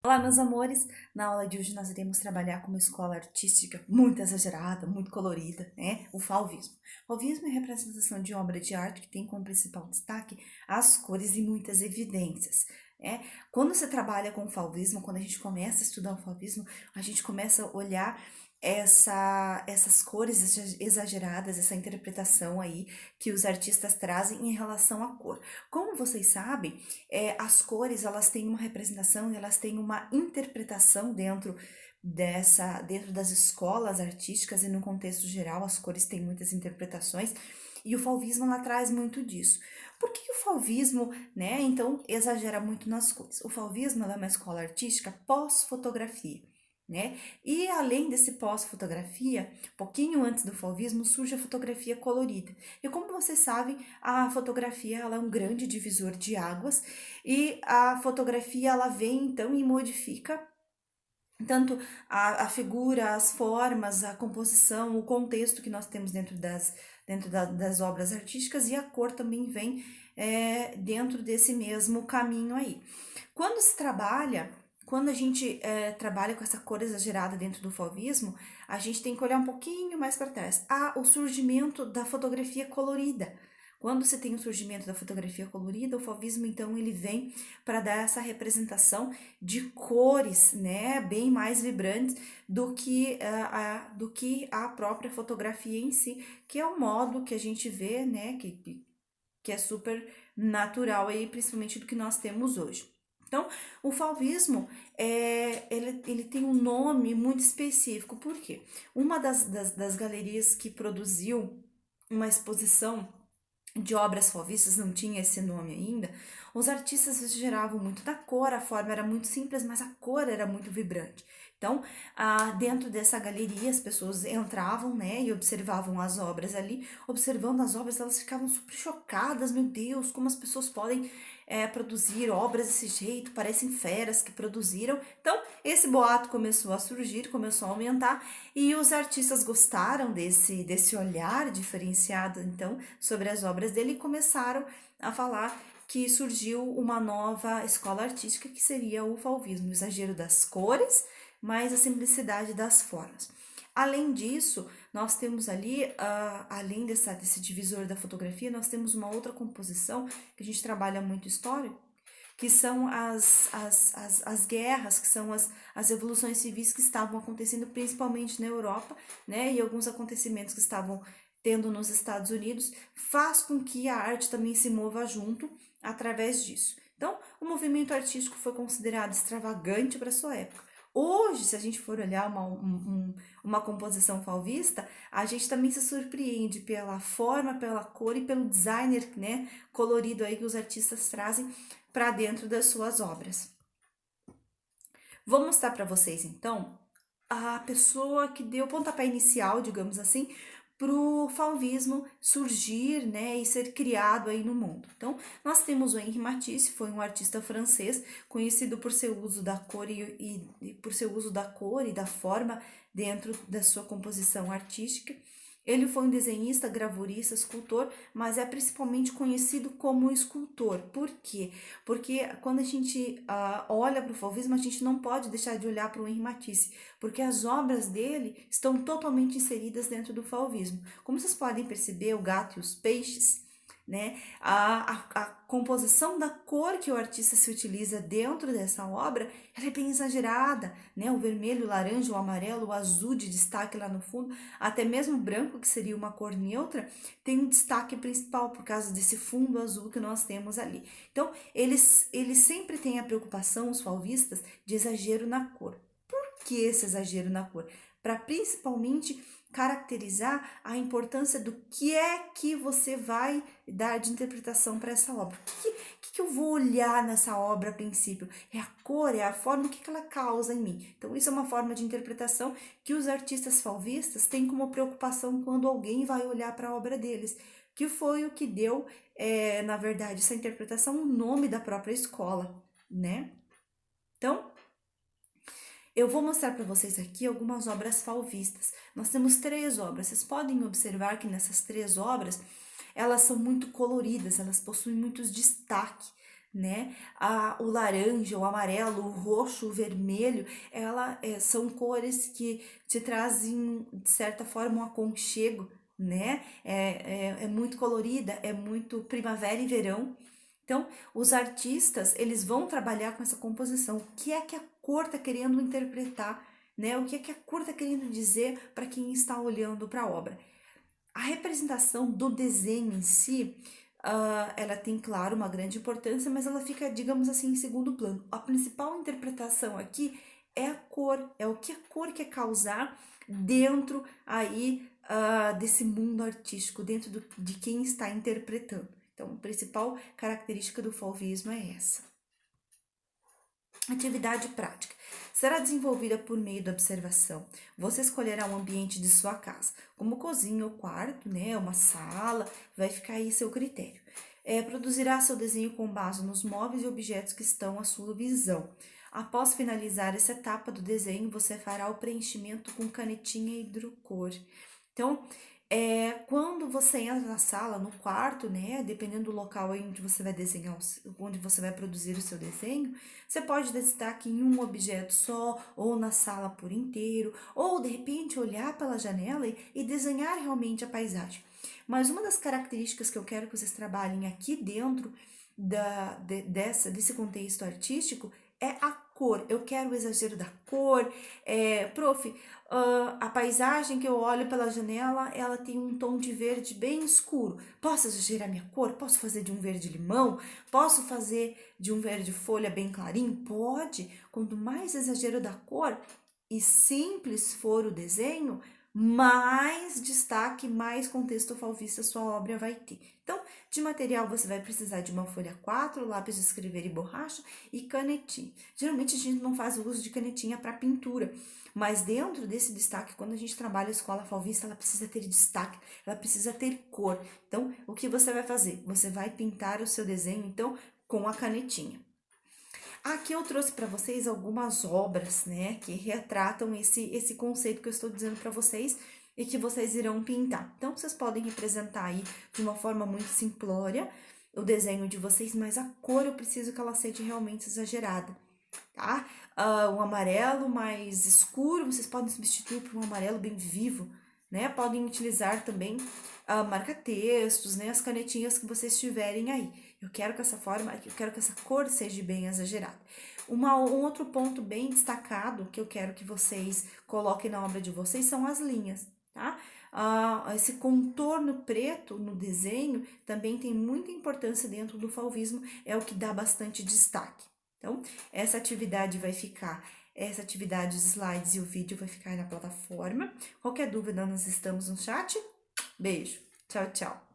Olá, meus amores! Na aula de hoje nós iremos trabalhar com uma escola artística muito exagerada, muito colorida, né? O fauvismo. O fauvismo é a representação de obra de arte que tem como principal destaque as cores e muitas evidências, né? Quando você trabalha com o fauvismo, quando a gente começa a estudar o fauvismo, a gente começa a olhar essas cores exageradas, essa interpretação aí que os artistas trazem em relação à cor. Como vocês sabem, as cores, elas têm uma representação, elas têm uma interpretação dentro das escolas artísticas e no contexto geral, as cores têm muitas interpretações e o fauvismo ela traz muito disso. Por que o fauvismo, né, então, exagera muito nas cores? O fauvismo ela é uma escola artística pós-fotografia, né? E além desse pós-fotografia, pouquinho antes do fauvismo, surge a fotografia colorida. E como vocês sabem, a fotografia ela é um grande divisor de águas e a fotografia ela vem então e modifica tanto a figura, as formas, a composição, o contexto que nós temos das obras artísticas e a cor também vem dentro desse mesmo caminho aí. Quando a gente trabalha com essa cor exagerada dentro do fauvismo, a gente tem que olhar um pouquinho mais para trás. O surgimento da fotografia colorida. Quando você tem o surgimento da fotografia colorida, o fauvismo então ele vem para dar essa representação de cores, né, bem mais vibrantes do que a própria fotografia em si, que é o modo que a gente vê, né, que é super natural aí, principalmente do que nós temos hoje. Então, o fauvismo, ele tem um nome muito específico, por quê? Uma das galerias que produziu uma exposição de obras fauvistas, não tinha esse nome ainda, os artistas geravam muito da cor, a forma era muito simples, mas a cor era muito vibrante. Então, dentro dessa galeria, as pessoas entravam, né, e observavam as obras ali. Observando as obras, elas ficavam super chocadas. Meu Deus, como as pessoas podem produzir obras desse jeito, parecem feras que produziram. Então, esse boato começou a surgir, começou a aumentar, e os artistas gostaram desse olhar diferenciado, então, sobre as obras dele e começaram a falar que surgiu uma nova escola artística que seria o fauvismo, o exagero das cores, mas a simplicidade das formas. Além disso, nós temos ali, além desse divisor da fotografia, nós temos uma outra composição que a gente trabalha muito história, que são as guerras, que são as revoluções civis que estavam acontecendo principalmente na Europa, né, e alguns acontecimentos que estavam tendo nos Estados Unidos, faz com que a arte também se mova junto através disso. Então, o movimento artístico foi considerado extravagante para sua época. Hoje, se a gente for olhar uma composição fauvista, a gente também se surpreende pela forma, pela cor e pelo designer, né, colorido aí que os artistas trazem para dentro das suas obras. Vou mostrar para vocês então a pessoa que deu o pontapé inicial, digamos assim, para o fauvismo surgir, né, e ser criado aí no mundo. Então, nós temos o Henri Matisse, foi um artista francês conhecido por seu uso da cor e por seu uso da cor e da forma dentro da sua composição artística. Ele foi um desenhista, gravurista, escultor, mas é principalmente conhecido como escultor. Por quê? Porque quando a gente olha para o fauvismo, a gente não pode deixar de olhar para o Henri Matisse, porque as obras dele estão totalmente inseridas dentro do fauvismo. Como vocês podem perceber, o gato e os peixes, né? A composição da cor que o artista se utiliza dentro dessa obra, ela é bem exagerada, né? O vermelho, o laranja, o amarelo, o azul de destaque lá no fundo, até mesmo o branco, que seria uma cor neutra, tem um destaque principal por causa desse fundo azul que nós temos ali. Então, eles sempre têm a preocupação, os fauvistas, de exagero na cor. Por que esse exagero na cor? Para principalmente caracterizar a importância do que é que você vai dar de interpretação para essa obra. O que eu vou olhar nessa obra a princípio? É a cor, é a forma, o que ela causa em mim. Então, isso é uma forma de interpretação que os artistas fauvistas têm como preocupação quando alguém vai olhar para a obra deles, que foi o que deu, na verdade, essa interpretação, o nome da própria escola, né? Então, eu vou mostrar para vocês aqui algumas obras fauvistas. Nós temos 3 obras. Vocês podem observar que nessas 3 obras, elas são muito coloridas, elas possuem muitos destaque, né? O laranja, o amarelo, o roxo, o vermelho, são cores que te trazem, de certa forma, um aconchego, né? É muito colorida, é muito primavera e verão. Então, os artistas, eles vão trabalhar com essa composição. O que é que a cor está querendo interpretar, né? O que é que a cor está querendo dizer para quem está olhando para a obra? A representação do desenho em si, ela tem, claro, uma grande importância, mas ela fica, digamos assim, em segundo plano. A principal interpretação aqui é a cor, é o que a cor quer causar dentro aí desse mundo artístico, dentro de quem está interpretando. Então, a principal característica do fauvismo é essa. Atividade prática. Será desenvolvida por meio da observação. Você escolherá um ambiente de sua casa, como cozinha ou quarto, né, uma sala, vai ficar aí seu critério. Produzirá seu desenho com base nos móveis e objetos que estão à sua visão. Após finalizar essa etapa do desenho, você fará o preenchimento com canetinha hidrocor. Então, quando você entra na sala, no quarto, né, dependendo do local onde você vai desenhar, onde você vai produzir o seu desenho, você pode dar destaque em um objeto só, ou na sala por inteiro, ou de repente olhar pela janela e desenhar realmente a paisagem. Mas uma das características que eu quero que vocês trabalhem aqui dentro desse contexto artístico é a cor. Eu quero o exagero da cor. Prof, a paisagem que eu olho pela janela, ela tem um tom de verde bem escuro. Posso exagerar minha cor? Posso fazer de um verde limão? Posso fazer de um verde folha bem clarinho? Pode. Quanto mais exagero da cor e simples for o desenho, mais destaque, mais contexto fauvista sua obra vai ter. Então, de material você vai precisar de uma folha 4, lápis de escrever e borracha e canetinha. Geralmente a gente não faz uso de canetinha para pintura, mas dentro desse destaque, quando a gente trabalha a escola fauvista, ela precisa ter destaque, ela precisa ter cor. Então, o que você vai fazer? Você vai pintar o seu desenho, então, com a canetinha. Aqui eu trouxe para vocês algumas obras, né, que retratam esse conceito que eu estou dizendo para vocês e que vocês irão pintar. Então, vocês podem representar aí de uma forma muito simplória o desenho de vocês, mas a cor eu preciso que ela seja realmente exagerada, tá? Um amarelo mais escuro, vocês podem substituir por um amarelo bem vivo, né? Podem utilizar também marca-textos, né? As canetinhas que vocês tiverem aí. Eu quero que essa cor seja bem exagerada. Um outro ponto bem destacado que eu quero que vocês coloquem na obra de vocês são as linhas, tá? Esse contorno preto no desenho também tem muita importância dentro do fauvismo, é o que dá bastante destaque. Então, essa atividade, os slides e o vídeo vai ficar aí na plataforma. Qualquer dúvida, nós estamos no chat. Beijo. Tchau, tchau.